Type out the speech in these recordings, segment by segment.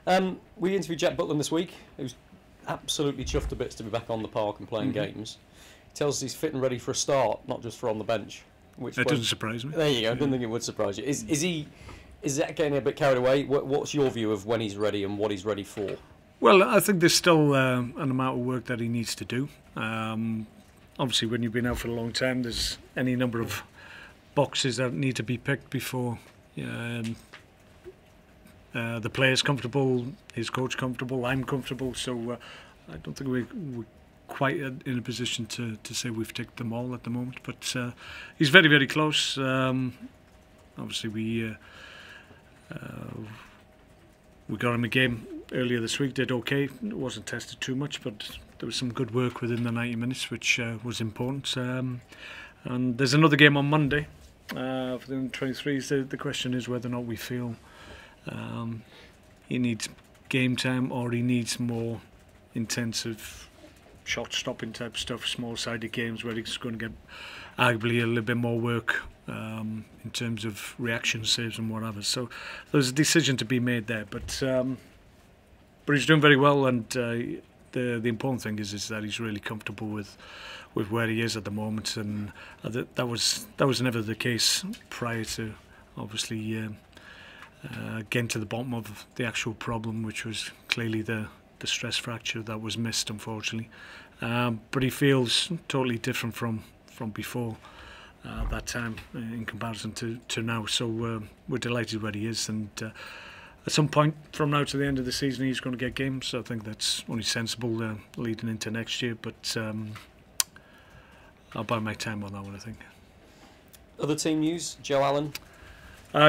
We interviewed Jack Butland this week. He was absolutely chuffed to bits to be back on the park and playing games. He tells us he's fit and ready for a start, not just for on the bench. Which doesn't surprise me. There you go. I didn't think it would surprise you. Is he? Is that getting a bit carried away? What's your view of when he's ready and what he's ready for? Well, I think there's still an amount of work that he needs to do. Obviously, when you've been out for a long time, there's any number of boxes that need to be picked before the player's comfortable, his coach comfortable, I'm comfortable. So I don't think we're quite in a position to say we've ticked them all at the moment. But he's very, very close. Obviously, we got him a game earlier this week, did okay. It wasn't tested too much, but there was some good work within the 90 minutes, which was important. And there's another game on Monday for the under-23s. The question is whether or not we feel he needs game time or he needs more intensive shot-stopping type stuff, small-sided games where he's going to get arguably a little bit more work in terms of reaction saves and whatever. So there's a decision to be made there, but he's doing very well, and the important thing is that he's really comfortable with where he is at the moment, and that was never the case prior to obviously getting to the bottom of the actual problem, which was clearly the stress fracture that was missed, unfortunately. But he feels totally different from before that time in comparison to now. So we're delighted where he is, and at some point from now to the end of the season he's going to get games. So I think that's only sensible leading into next year, but I'll buy my time on that one, I think. Other team news, Joe Allen?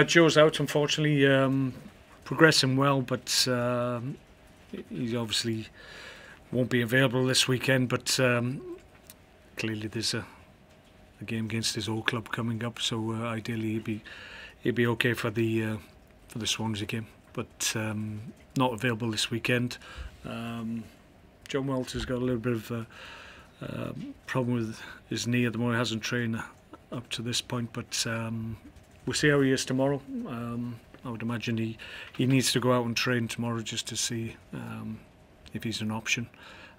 Joe's out, unfortunately. Progressing well, but he obviously won't be available this weekend, but clearly there's a game against his old club coming up, so ideally he'd be okay for the Swansea game, but not available this weekend. John Walter's got a little bit of a problem with his knee at the moment. He hasn't trained up to this point, but we'll see how he is tomorrow. I would imagine he needs to go out and train tomorrow just to see if he's an option.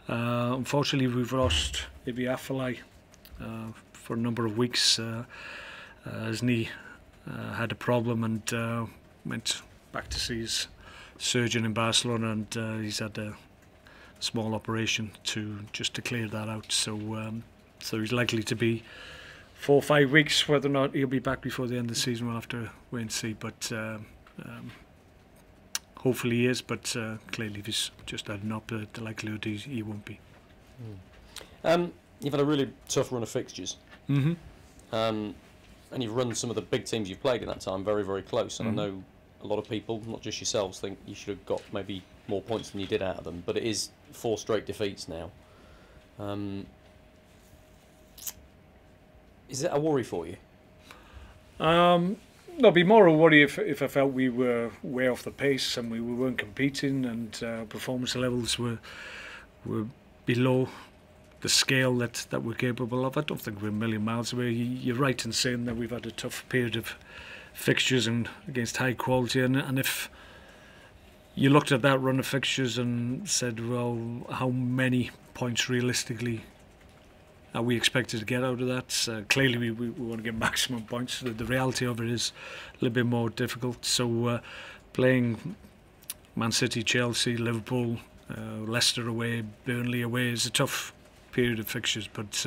Unfortunately, we've lost Ibi Afellay for a number of weeks. His knee had a problem and went back to see his surgeon in Barcelona, and he's had a small operation to clear that out. So he's likely to be 4 or 5 weeks. Whether or not he'll be back before the end of the season, we'll have to wait and see. But hopefully he is. But clearly, if he's just adding up, the likelihood he won't be. You've had a really tough run of fixtures. Mm-hmm. And you've run some of the big teams you've played in that time very, very close. And I know a lot of people, not just yourselves, think you should have got maybe more points than you did out of them. But it is 4 straight defeats now. Is it a worry for you? There'll be more a worry if I felt we were way off the pace and we weren't competing, and performance levels were below the scale that we're capable of. I don't think we're a million miles away. You're right in saying that we've had a tough period of fixtures and against high quality, and if you looked at that run of fixtures and said, well, how many points realistically are we expected to get out of that? Clearly we want to get maximum points. The reality of it is a little bit more difficult. So playing Man City, Chelsea, Liverpool, Leicester away, Burnley away is a tough period of fixtures, but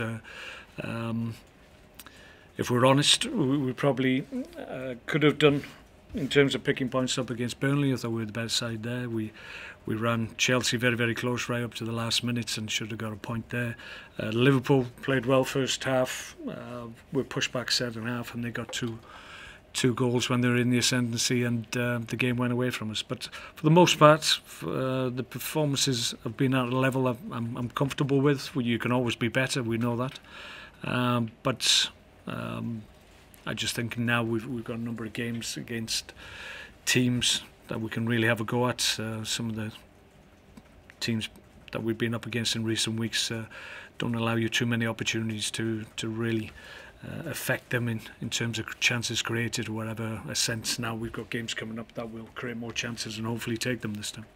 if we're honest, we probably could have done in terms of picking points up against Burnley. I thought we were the better side there. We ran Chelsea very, very close right up to the last minutes and should have got a point there. Liverpool played well first half. We pushed back second half and they got two goals when they were in the ascendancy, and the game went away from us. But for the most part, the performances have been at a level I'm comfortable with. You can always be better, we know that. But I just think now we've got a number of games against teams that we can really have a go at. Some of the teams that we've been up against in recent weeks don't allow you too many opportunities to really affect them in terms of chances created or whatever. A sense now we've got games coming up that will create more chances and hopefully take them this time.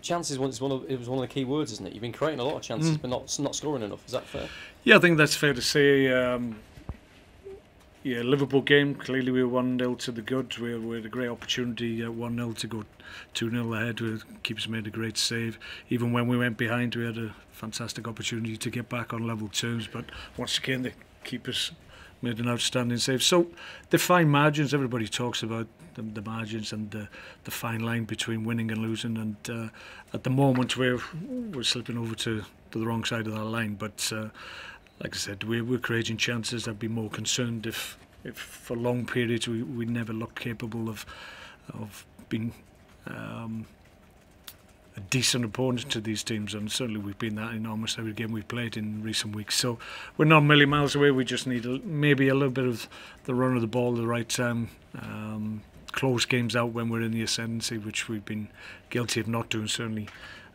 Chances was one of the key words, isn't it? You've been creating a lot of chances, but not scoring enough. Is that fair? Yeah, I think that's fair to say. Yeah, Liverpool game, clearly we were 1-0 to the good. We had a great opportunity at 1-0 to go 2-0 ahead. The keepers made a great save. Even when we went behind, we had a fantastic opportunity to get back on level terms. But once again, the keepers made an outstanding save. So the fine margins, everybody talks about the margins and the fine line between winning and losing. And at the moment, we're slipping over to the wrong side of that line. But like I said, we're creating chances. I'd be more concerned if for long periods we never look capable of being a decent opponent to these teams, and certainly we've been that in almost every game we've played in recent weeks. So we're not a million miles away. We just need maybe a little bit of the run of the ball at the right time. Close games out when we're in the ascendancy, which we've been guilty of not doing. Certainly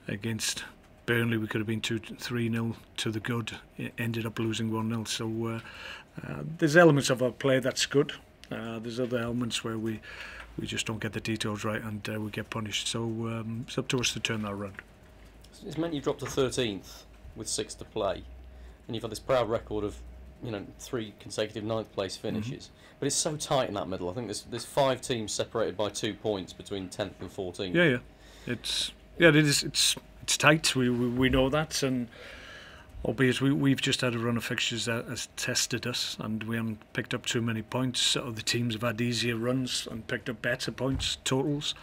against Burnley, we could have been 2-3-0 to the good. It ended up losing 1-0. So there's elements of our play that's good. There's other elements where we just don't get the details right and we get punished. So it's up to us to turn that around. It's meant you've dropped to 13th with 6 to play, and you've had this proud record of 3 consecutive 9th place finishes. But it's so tight in that middle. I think there's 5 teams separated by 2 points between 10th and 14th. Yeah. It is. It's tight. We know that, and albeit we've just had a run of fixtures that has tested us, and we haven't picked up too many points. Other teams have had easier runs and picked up better points totals.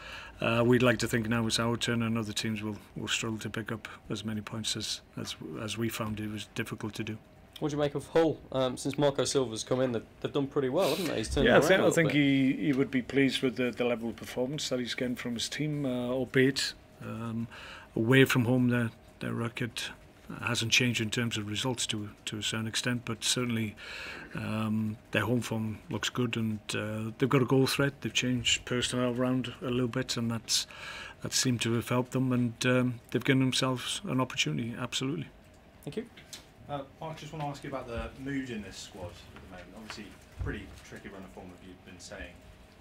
We'd like to think now it's our turn, and other teams will struggle to pick up as many points as we found it was difficult to do. What do you make of Hull? Since Marco Silva's come in, they've done pretty well, haven't they? He's turned I think he would be pleased with the level of performance that he's getting from his team, albeit away from home their record hasn't changed in terms of results to a certain extent, but certainly their home form looks good, and they've got a goal threat. They've changed personnel around a little bit, and that seemed to have helped them, and they've given themselves an opportunity. Absolutely. Thank you. Mark, I just want to ask you about the mood in this squad at the moment. Obviously, pretty tricky run of form, as you've been saying.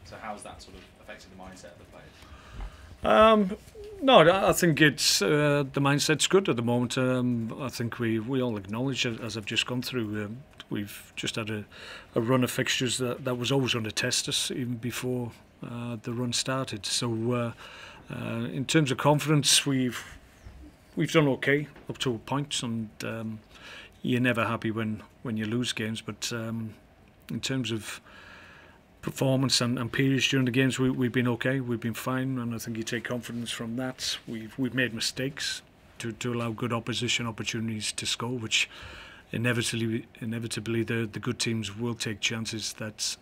So how's that sort of affected the mindset of the players? No, I think it's the mindset's good at the moment. I think we all acknowledge, as I've just gone through, we've just had a run of fixtures that was always going to test us even before the run started. So in terms of confidence, we've done okay up to a point, and you're never happy when you lose games. But in terms of performance and periods during the games, we've been okay, we've been fine, and I think you take confidence from that. We've made mistakes to allow good opposition opportunities to score, which inevitably the good teams will take chances that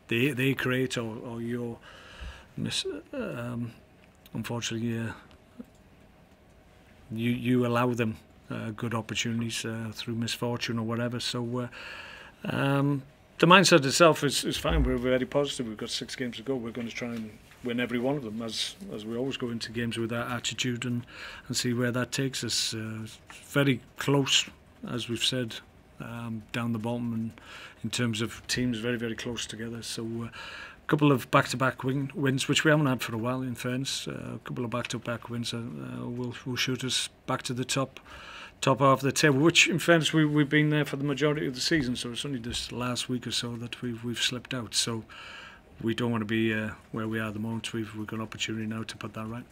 they create or you're unfortunately you allow them good opportunities through misfortune or whatever. So the mindset itself is fine. We're very positive. We've got 6 games to go. We're going to try and win every one of them, as we always go into games with that attitude, and see where that takes us. Very close, as we've said, down the bottom, and in terms of teams, very, very close together. So a couple of back-to-back wins, which we haven't had for a while, in fairness. A couple of back-to-back wins will shoot us back to the top half of the table, which in fairness we've been there for the majority of the season, so it's only this last week or so that we've slipped out. So we don't want to be where we are at the moment. We've got an opportunity now to put that right.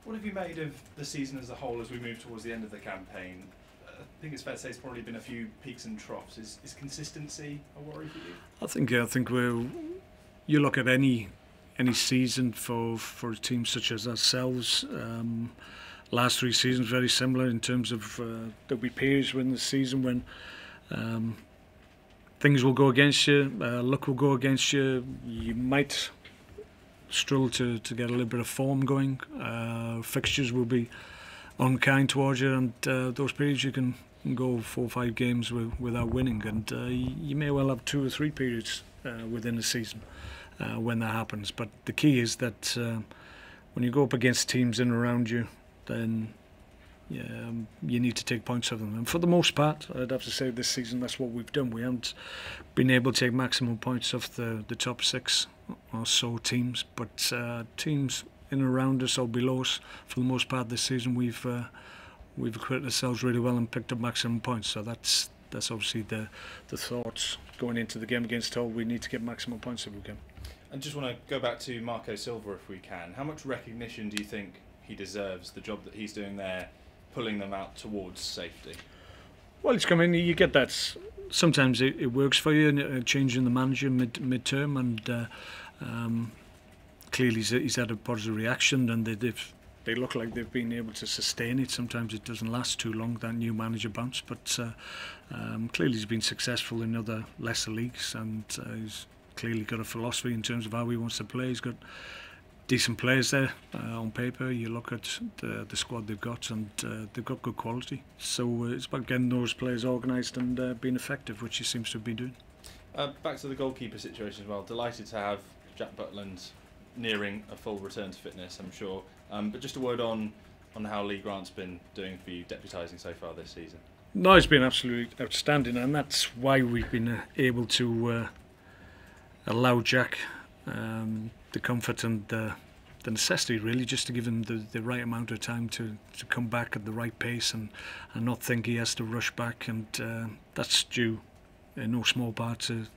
What have you made of the season as a whole as we move towards the end of the campaign? I think it's fair to say it's probably been a few peaks and troughs. Is consistency a worry for you? I think you look at any season for a team such as ourselves. Last 3 seasons very similar in terms of there'll be periods within the season when things will go against you, luck will go against you. You might struggle to get a little bit of form going. Fixtures will be unkind towards you, and those periods you can go 4 or 5 games without winning, and you may well have 2 or 3 periods within a season when that happens. But the key is that when you go up against teams in and around you, then you need to take points of them. And for the most part, I'd have to say this season that's what we've done. We haven't been able to take maximum points off the top 6 or so teams, but teams in and around us or below us, for the most part this season, we've acquitted ourselves really well and picked up maximum points. So that's obviously the thoughts going into the game against Hull. We need to get maximum points if we can. And just want to go back to Marco Silva if we can. How much recognition do you think he deserves, the job that he's doing there, pulling them out towards safety? Well, he's come in, you get that. Sometimes it works for you, changing the manager mid-term, and clearly he's had a positive reaction, and they look like they've been able to sustain it. Sometimes it doesn't last too long, that new manager bounce, but clearly he's been successful in other lesser leagues, and he's clearly got a philosophy in terms of how he wants to play. He's got decent players there on paper. You look at the squad they've got, and they've got good quality. So it's about getting those players organised and being effective, which he seems to be doing. Back to the goalkeeper situation as well. Delighted to have Jack Butland nearing a full return to fitness, I'm sure. But just a word on how Lee Grant's been doing for you, deputising so far this season. No, it's been absolutely outstanding, and that's why we've been able to allow Jack the comfort and the necessity, really, just to give him the right amount of time to come back at the right pace and not think he has to rush back. And that's due in no small part to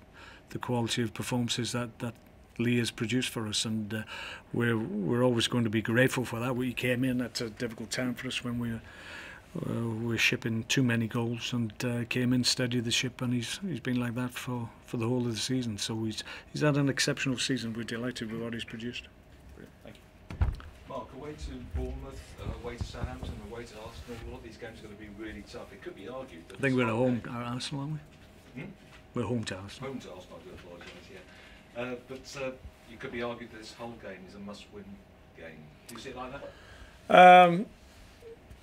the quality of performances that Lee has produced for us, and we're always going to be grateful for that. He came in at a difficult time for us when we were shipping too many goals, and came in, steadied the ship, and he's been like that for the whole of the season. So he's had an exceptional season. We're delighted with what he's produced. Brilliant. Thank you. Mark, away to Bournemouth, away to Southampton, away to Arsenal, a lot of these games are going to be really tough. It could be argued that I think we're at home at Arsenal, aren't we? We're home to Arsenal. Home to Arsenal, I do apologise, yeah. But it could be argued that this whole game is a must-win game. Do you see it like that?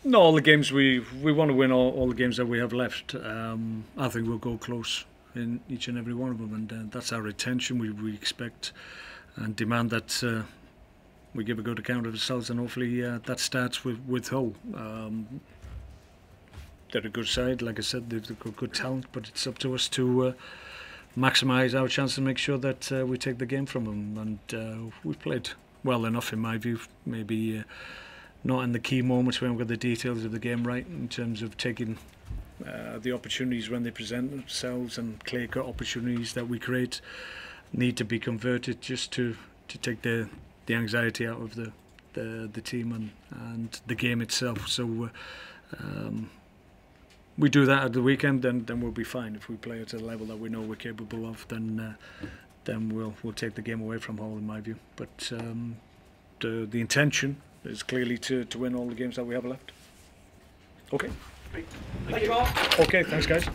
No, all the games we want to win, all the games that we have left. I think we'll go close in each and every one of them, and that's our intention. We expect and demand that we give a good account of ourselves, and hopefully that starts with Hull. They're a good side, like I said, they've got good talent, but it's up to us to maximise our chance to make sure that we take the game from them. And we've played well enough, in my view, maybe not in the key moments when we've got the details of the game right, in terms of taking the opportunities when they present themselves, and clear-cut opportunities that we create need to be converted just to take the anxiety out of the team and the game itself. So we do that at the weekend, then we'll be fine. If we play at a level that we know we're capable of, then we'll take the game away from Hull, in my view. But the intention is clearly to win all the games that we have left. Okay. Thank you, Mark. Okay, thanks guys.